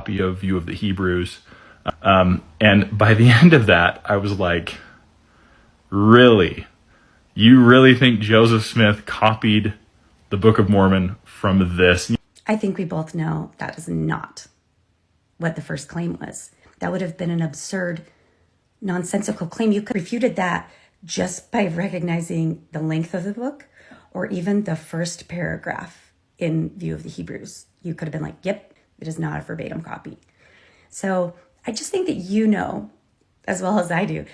copy of View of the Hebrews. And by the end of that, I was like, really? You really think Joseph Smith copied the Book of Mormon from this? I think we both know that is not what the first claim was. That would have been an absurd, nonsensical claim. You could have refuted that just by recognizing the length of the book or even the first paragraph in View of the Hebrews. You could have been like, yep, it is not a verbatim copy. So I just think that you know, as well as I do,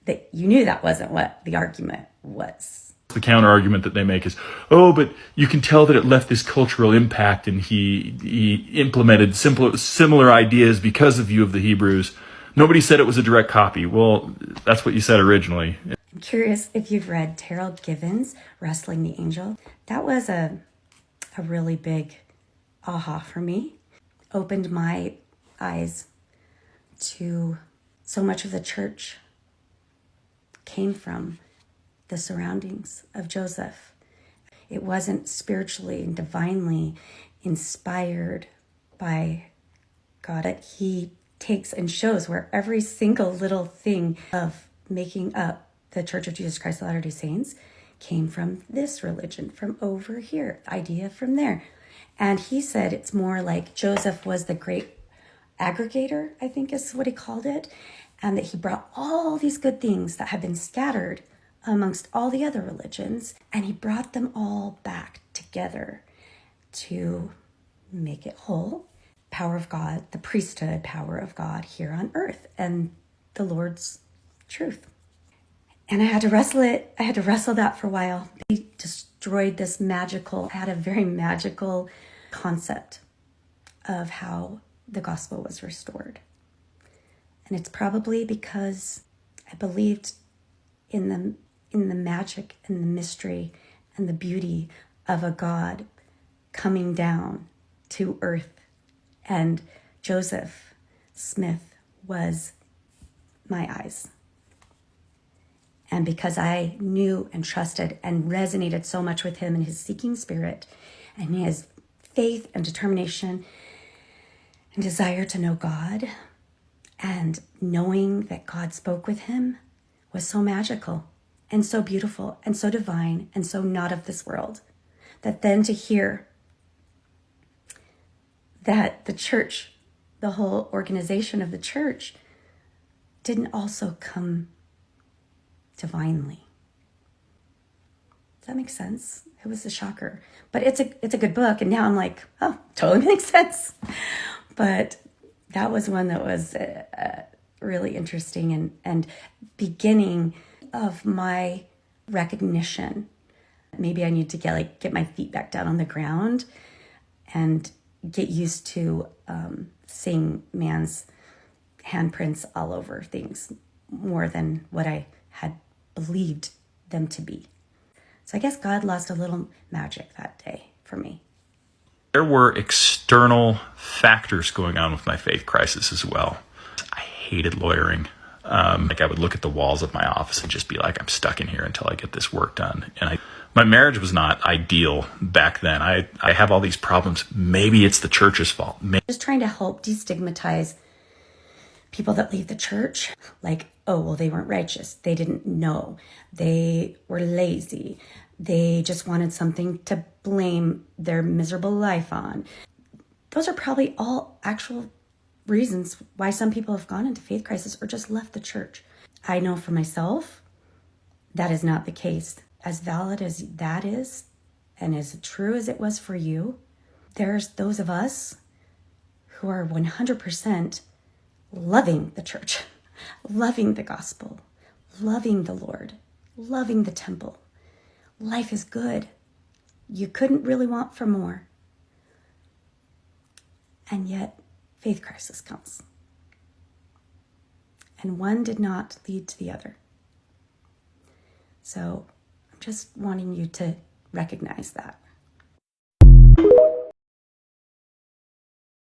that you knew that wasn't what the argument was. The counter argument that they make is, oh, but you can tell that it left this cultural impact and he implemented similar ideas because of View of the Hebrews. Nobody said it was a direct copy. Well, that's what you said originally. I'm curious if you've read Terrell Givens' Wrestling the Angel. That was a really big aha for me. Opened my eyes to so much of the church came from the surroundings of Joseph. It wasn't spiritually and divinely inspired by God. He takes and shows where every single little thing of making up the Church of Jesus Christ of Latter-day Saints came from this religion, from over here, the idea from there. And he said it's more like Joseph was the great aggregator, I think is what he called it, and that he brought all these good things that had been scattered amongst all the other religions, and he brought them all back together to make it whole. Power of God, the priesthood power of God here on earth, and the Lord's truth. And I had to wrestle it. I had to wrestle that for a while. He destroyed this magical, I had a very magical concept of how the gospel was restored. And it's probably because I believed in the magic and the mystery and the beauty of a God coming down to earth. And Joseph Smith was my eyes. And because I knew and trusted and resonated so much with him and his seeking spirit and his faith and determination and desire to know God, and knowing that God spoke with him was so magical and so beautiful and so divine and so not of this world, that then to hear that the church, the whole organization of the church, didn't also come divinely. Does that make sense? It was a shocker. But it's a good book, and now I'm like, oh, totally makes sense. But that was one that was really interesting and beginning of my recognition. Maybe I need to get my feet back down on the ground and get used to seeing man's handprints all over things more than what I had believed them to be. So I guess God lost a little magic that day for me. There were external factors going on with my faith crisis as well. I hated lawyering. I would look at the walls of my office and just be like, I'm stuck in here until I get this work done. And my marriage was not ideal back then. I have all these problems. Maybe it's the church's fault. Just trying to help destigmatize people that leave the church. Like, oh, well, they weren't righteous. They didn't know. They were lazy. They just wanted something to blame their miserable life on. Those are probably all actual reasons why some people have gone into faith crisis or just left the church. I know for myself, that is not the case. As valid as that is, and as true as it was for you, there's those of us who are 100% loving the church, loving the gospel, loving the Lord, loving the temple. Life is good. You couldn't really want for more. And yet, faith crisis comes. And one did not lead to the other. So I'm just wanting you to recognize that.